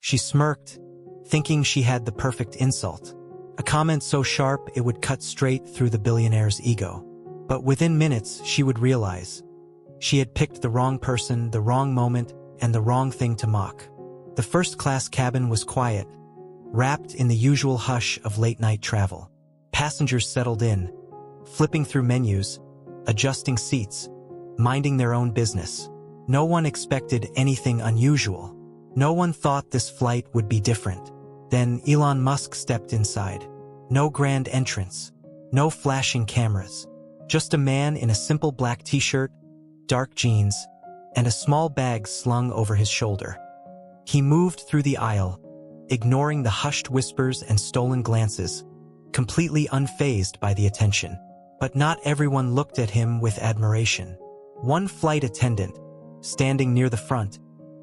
She smirked, thinking she had the perfect insult. A comment so sharp it would cut straight through the billionaire's ego. But within minutes, she would realize she had picked the wrong person, the wrong moment, and the wrong thing to mock. The first-class cabin was quiet, wrapped in the usual hush of late-night travel. Passengers settled in, flipping through menus, adjusting seats, minding their own business. No one expected anything unusual. No one thought this flight would be different. Then Elon Musk stepped inside. No grand entrance, no flashing cameras. Just a man in a simple black t-shirt, dark jeans, and a small bag slung over his shoulder. He moved through the aisle, ignoring the hushed whispers and stolen glances, completely unfazed by the attention. But not everyone looked at him with admiration. One flight attendant, standing near the front,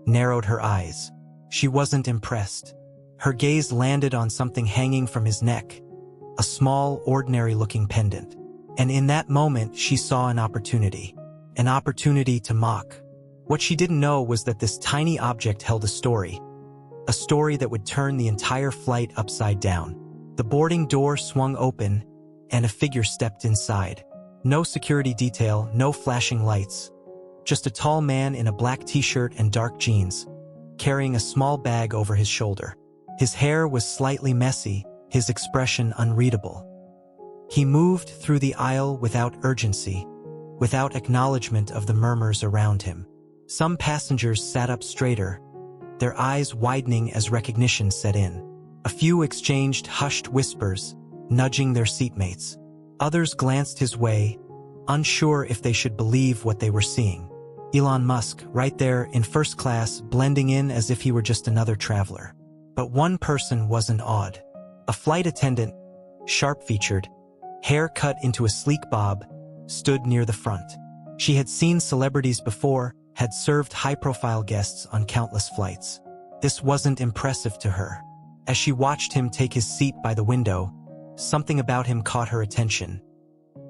narrowed her eyes. She wasn't impressed. Her gaze landed on something hanging from his neck, a small, ordinary-looking pendant. And in that moment, she saw an opportunity to mock. What she didn't know was that this tiny object held a story that would turn the entire flight upside down. The boarding door swung open, and a figure stepped inside. No security detail, no flashing lights. Just a tall man in a black t-shirt and dark jeans, carrying a small bag over his shoulder. His hair was slightly messy, his expression unreadable. He moved through the aisle without urgency, without acknowledgement of the murmurs around him. Some passengers sat up straighter, their eyes widening as recognition set in. A few exchanged hushed whispers, nudging their seatmates. Others glanced his way, unsure if they should believe what they were seeing. Elon Musk, right there in first class, blending in as if he were just another traveler. But one person wasn't awed. A flight attendant, sharp-featured, hair cut into a sleek bob, stood near the front. She had seen celebrities before, had served high-profile guests on countless flights. This wasn't impressive to her. As she watched him take his seat by the window, something about him caught her attention.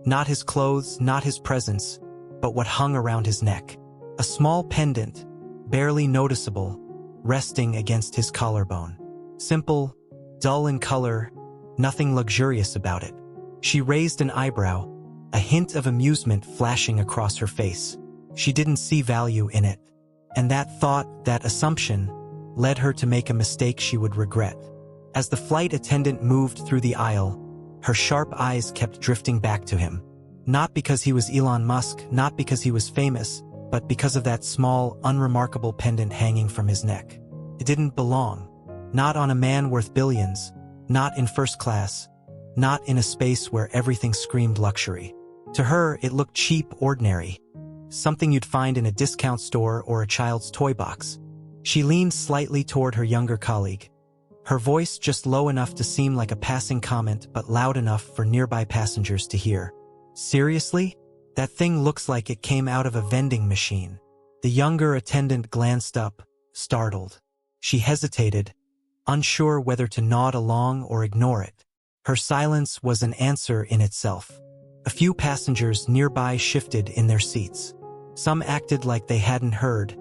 Not his clothes, not his presence, but what hung around his neck. A small pendant, barely noticeable, resting against his collarbone. Simple, dull in color, nothing luxurious about it. She raised an eyebrow, a hint of amusement flashing across her face. She didn't see value in it. And that thought, that assumption, led her to make a mistake she would regret. As the flight attendant moved through the aisle, her sharp eyes kept drifting back to him. Not because he was Elon Musk, not because he was famous, but because of that small, unremarkable pendant hanging from his neck. It didn't belong. Not on a man worth billions, not in first class, not in a space where everything screamed luxury. To her, it looked cheap, ordinary. Something you'd find in a discount store or a child's toy box. She leaned slightly toward her younger colleague. Her voice just low enough to seem like a passing comment, but loud enough for nearby passengers to hear. Seriously? That thing looks like it came out of a vending machine. The younger attendant glanced up, startled. She hesitated, unsure whether to nod along or ignore it. Her silence was an answer in itself. A few passengers nearby shifted in their seats. Some acted like they hadn't heard.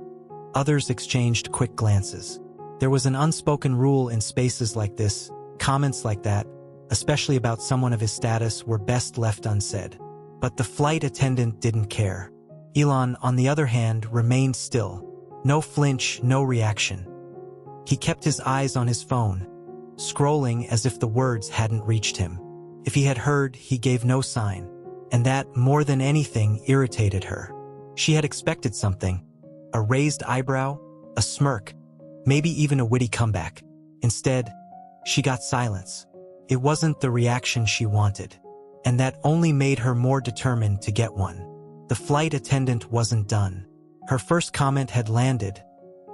Others exchanged quick glances. There was an unspoken rule in spaces like this. Comments like that, especially about someone of his status, were best left unsaid. But the flight attendant didn't care. Elon, on the other hand, remained still. No flinch, no reaction. He kept his eyes on his phone, scrolling as if the words hadn't reached him. If he had heard, he gave no sign. And that, more than anything, irritated her. She had expected something. A raised eyebrow, a smirk, maybe even a witty comeback. Instead, she got silence. It wasn't the reaction she wanted. And that only made her more determined to get one. The flight attendant wasn't done. Her first comment had landed,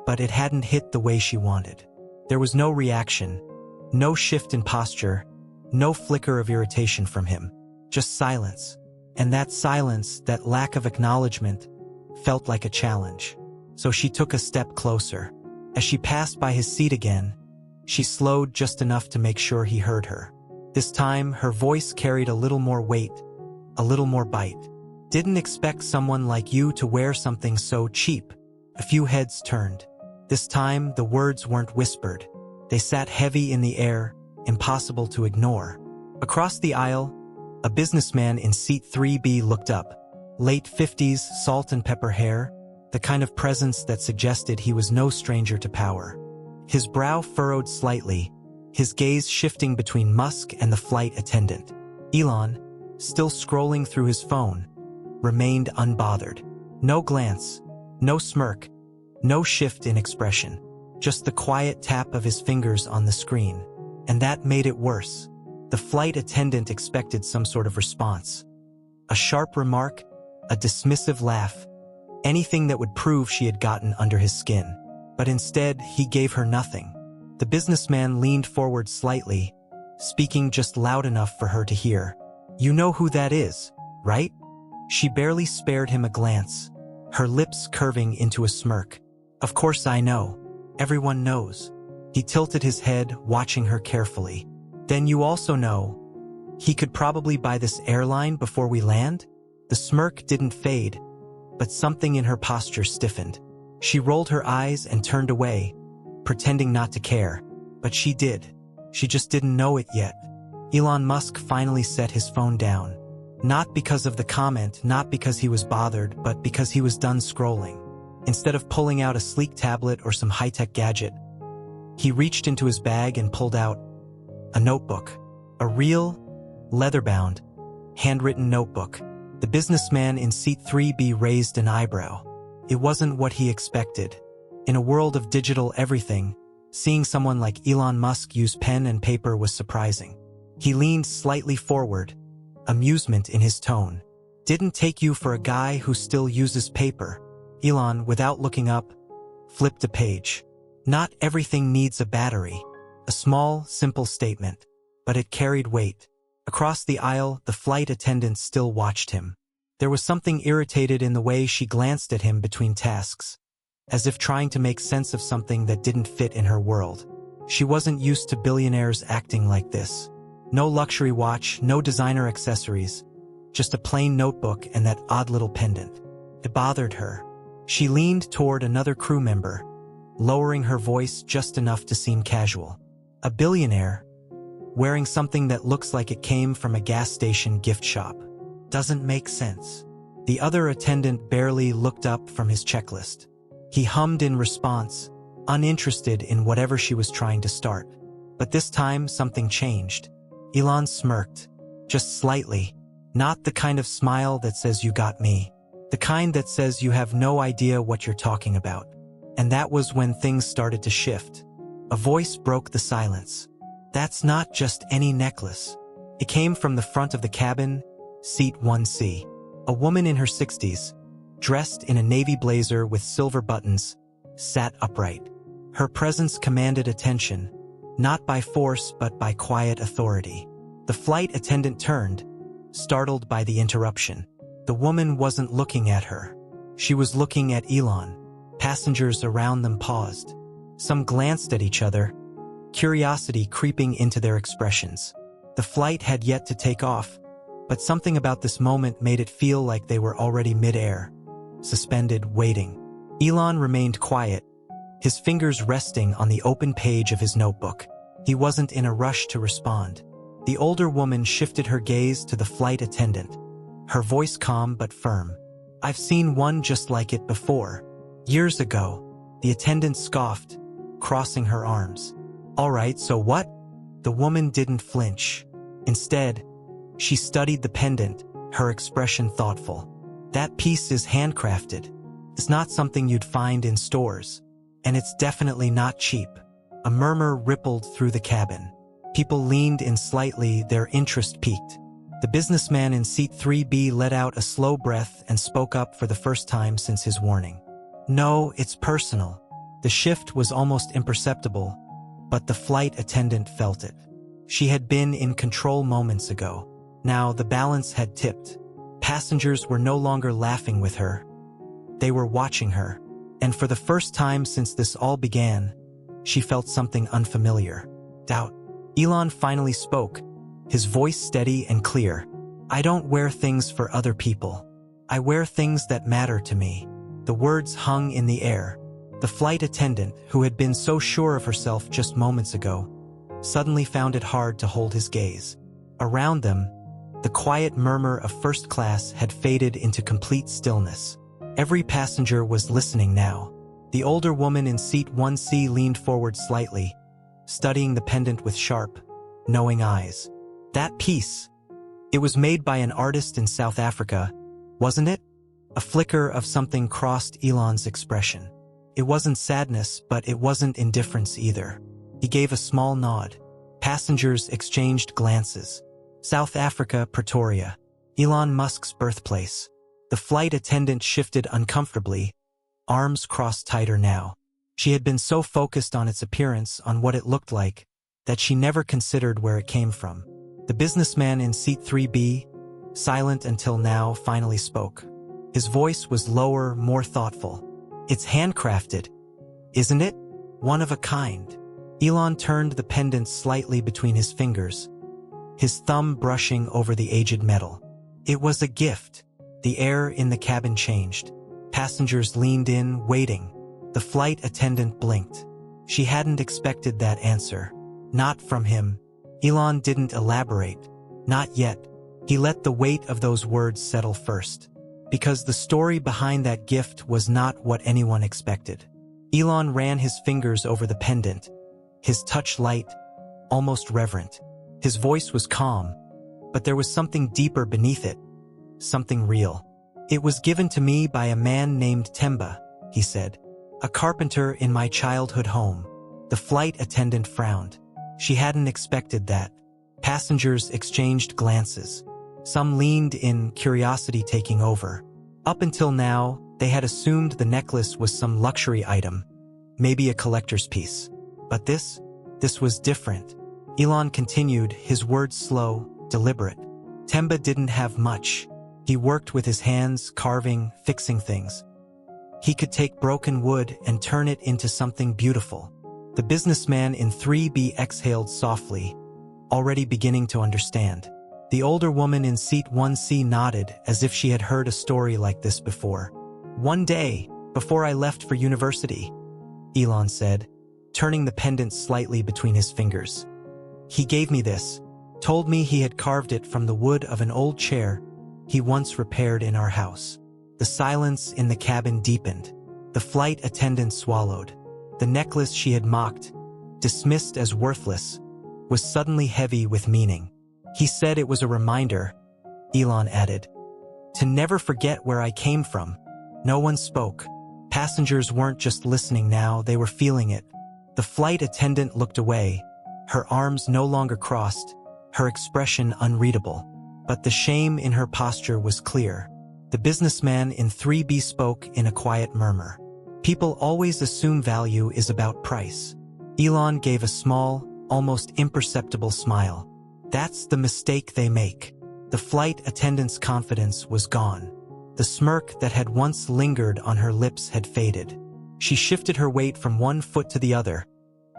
but it hadn't hit the way she wanted. There was no reaction, no shift in posture, no flicker of irritation from him. Just silence. And that silence, that lack of acknowledgement, felt like a challenge. So she took a step closer. As she passed by his seat again, she slowed just enough to make sure he heard her. This time, her voice carried a little more weight, a little more bite. Didn't expect someone like you to wear something so cheap. A few heads turned. This time, the words weren't whispered. They sat heavy in the air, impossible to ignore. Across the aisle, a businessman in seat 3B looked up. Late 50s, salt and pepper hair, the kind of presence that suggested he was no stranger to power. His brow furrowed slightly, his gaze shifting between Musk and the flight attendant. Elon, still scrolling through his phone, remained unbothered. No glance, no smirk, no shift in expression, just the quiet tap of his fingers on the screen. And that made it worse. The flight attendant expected some sort of response. A sharp remark, a dismissive laugh, anything that would prove she had gotten under his skin. But instead, he gave her nothing. The businessman leaned forward slightly, speaking just loud enough for her to hear. "You know who that is, right?" She barely spared him a glance, her lips curving into a smirk. "Of course I know. Everyone knows." He tilted his head, watching her carefully. "Then you also know he could probably buy this airline before we land?" The smirk didn't fade, but something in her posture stiffened. She rolled her eyes and turned away, pretending not to care. But she did. She just didn't know it yet. Elon Musk finally set his phone down. Not because of the comment, not because he was bothered, but because he was done scrolling. Instead of pulling out a sleek tablet or some high-tech gadget, he reached into his bag and pulled out a notebook. A real, leather-bound, handwritten notebook. The businessman in seat 3B raised an eyebrow. It wasn't what he expected. In a world of digital everything, seeing someone like Elon Musk use pen and paper was surprising. He leaned slightly forward, amusement in his tone. "Didn't take you for a guy who still uses paper." Elon, without looking up, flipped a page. Not everything needs a battery. A small, simple statement, but it carried weight. Across the aisle, the flight attendant still watched him. There was something irritated in the way she glanced at him between tasks, as if trying to make sense of something that didn't fit in her world. She wasn't used to billionaires acting like this. No luxury watch, no designer accessories, just a plain notebook and that odd little pendant. It bothered her. She leaned toward another crew member, lowering her voice just enough to seem casual. "A billionaire, wearing something that looks like it came from a gas station gift shop. Doesn't make sense." The other attendant barely looked up from his checklist. He hummed in response, uninterested in whatever she was trying to start. But this time, something changed. Elon smirked, just slightly. Not the kind of smile that says "you got me." The kind that says you have no idea what you're talking about. And that was when things started to shift. A voice broke the silence. "That's not just any necklace." It came from the front of the cabin, seat 1C. A woman in her 60s, dressed in a navy blazer with silver buttons, sat upright. Her presence commanded attention, not by force but by quiet authority. The flight attendant turned, startled by the interruption. The woman wasn't looking at her. She was looking at Elon. Passengers around them paused. Some glanced at each other, curiosity creeping into their expressions. The flight had yet to take off, but something about this moment made it feel like they were already mid-air, suspended, waiting. Elon remained quiet, his fingers resting on the open page of his notebook. He wasn't in a rush to respond. The older woman shifted her gaze to the flight attendant, her voice calm but firm. "I've seen one just like it before. Years ago." The attendant scoffed, crossing her arms. "All right, so what?" The woman didn't flinch. Instead, she studied the pendant, her expression thoughtful. "That piece is handcrafted. It's not something you'd find in stores. And it's definitely not cheap." A murmur rippled through the cabin. People leaned in slightly, their interest piqued. The businessman in seat 3B let out a slow breath and spoke up for the first time since his warning. "No, it's personal." The shift was almost imperceptible, but the flight attendant felt it. She had been in control moments ago. Now the balance had tipped. Passengers were no longer laughing with her. They were watching her. And for the first time since this all began, she felt something unfamiliar. Doubt. Elon finally spoke, his voice steady and clear. "I don't wear things for other people. I wear things that matter to me." The words hung in the air. The flight attendant, who had been so sure of herself just moments ago, suddenly found it hard to hold his gaze. Around them, the quiet murmur of first class had faded into complete stillness. Every passenger was listening now. The older woman in seat 1C leaned forward slightly, studying the pendant with sharp, knowing eyes. That piece. It was made by an artist in South Africa, wasn't it? A flicker of something crossed Elon's expression. It wasn't sadness, but it wasn't indifference either. He gave a small nod. Passengers exchanged glances. South Africa, Pretoria. Elon Musk's birthplace. The flight attendant shifted uncomfortably, arms crossed tighter now. She had been so focused on its appearance, on what it looked like, that she never considered where it came from. The businessman in seat 3B, silent until now, finally spoke. His voice was lower, more thoughtful. It's handcrafted, isn't it? One of a kind. Elon turned the pendant slightly between his fingers, his thumb brushing over the aged metal. It was a gift. The air in the cabin changed. Passengers leaned in, waiting. The flight attendant blinked. She hadn't expected that answer. Not from him. Elon didn't elaborate. Not yet. He let the weight of those words settle first. Because the story behind that gift was not what anyone expected. Elon ran his fingers over the pendant, his touch light, almost reverent. His voice was calm, but there was something deeper beneath it, something real. It was given to me by a man named Temba, he said, a carpenter in my childhood home. The flight attendant frowned. She hadn't expected that. Passengers exchanged glances. Some leaned in, curiosity taking over. Up until now, they had assumed the necklace was some luxury item, maybe a collector's piece. But this was different. Elon continued, his words slow, deliberate. Temba didn't have much. He worked with his hands, carving, fixing things. He could take broken wood and turn it into something beautiful. The businessman in 3B exhaled softly, already beginning to understand. The older woman in seat 1C nodded as if she had heard a story like this before. One day, before I left for university, Elon said, turning the pendant slightly between his fingers. He gave me this, told me he had carved it from the wood of an old chair he once repaired in our house. The silence in the cabin deepened. The flight attendant swallowed. The necklace she had mocked, dismissed as worthless, was suddenly heavy with meaning. He said it was a reminder, Elon added, to never forget where I came from. No one spoke. Passengers weren't just listening now, they were feeling it. The flight attendant looked away, her arms no longer crossed, her expression unreadable. But the shame in her posture was clear. The businessman in 3B spoke in a quiet murmur. People always assume value is about price. Elon gave a small, almost imperceptible smile. That's the mistake they make. The flight attendant's confidence was gone. The smirk that had once lingered on her lips had faded. She shifted her weight from one foot to the other,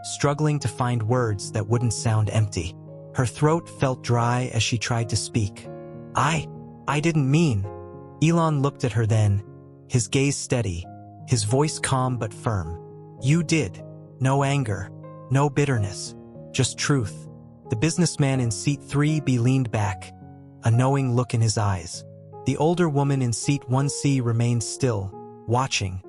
struggling to find words that wouldn't sound empty. Her throat felt dry as she tried to speak. I didn't mean. Elon looked at her then, his gaze steady, his voice calm but firm. You did. No anger, no bitterness, just truth. The businessman in seat 3B leaned back, a knowing look in his eyes. The older woman in seat 1C remained still, watching,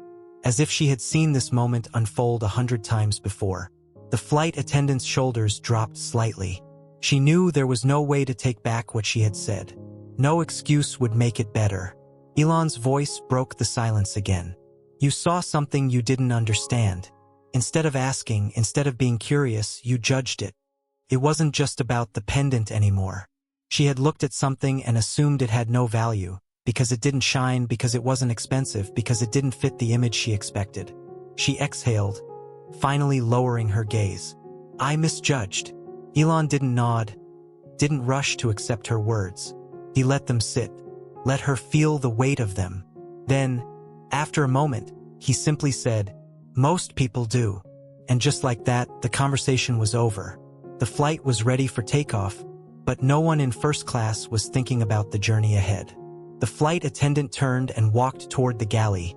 as if she had seen this moment unfold 100 times before. The flight attendant's shoulders dropped slightly. She knew there was no way to take back what she had said. No excuse would make it better. Elon's voice broke the silence again. You saw something you didn't understand. Instead of asking, instead of being curious, you judged it. It wasn't just about the pendant anymore. She had looked at something and assumed it had no value, because it didn't shine, because it wasn't expensive, because it didn't fit the image she expected. She exhaled, finally lowering her gaze. I misjudged. Elon didn't nod, didn't rush to accept her words. He let them sit, let her feel the weight of them. Then, after a moment, he simply said, most people do. And just like that, the conversation was over. The flight was ready for takeoff, but no one in first class was thinking about the journey ahead. The flight attendant turned and walked toward the galley,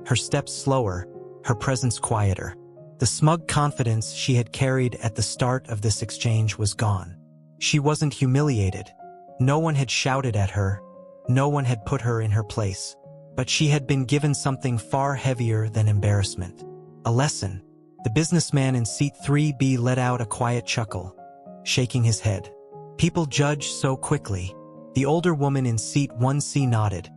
her steps slower, her presence quieter. The smug confidence she had carried at the start of this exchange was gone. She wasn't humiliated. No one had shouted at her. No one had put her in her place. But she had been given something far heavier than embarrassment. A lesson. The businessman in seat 3B let out a quiet chuckle, shaking his head. People judge so quickly. The older woman in seat 1C nodded,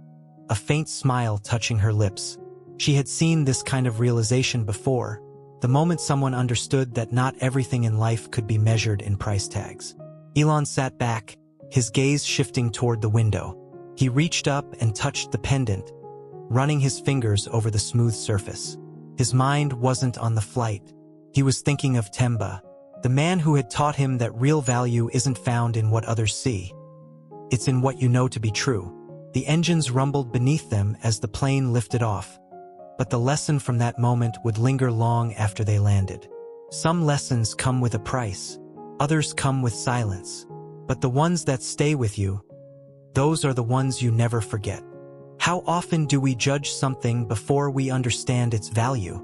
a faint smile touching her lips. She had seen this kind of realization before, the moment someone understood that not everything in life could be measured in price tags. Elon sat back, his gaze shifting toward the window. He reached up and touched the pendant, running his fingers over the smooth surface. His mind wasn't on the flight. He was thinking of Temba, the man who had taught him that real value isn't found in what others see. It's in what you know to be true. The engines rumbled beneath them as the plane lifted off, but the lesson from that moment would linger long after they landed. Some lessons come with a price, others come with silence, but the ones that stay with you, those are the ones you never forget. How often do we judge something before we understand its value?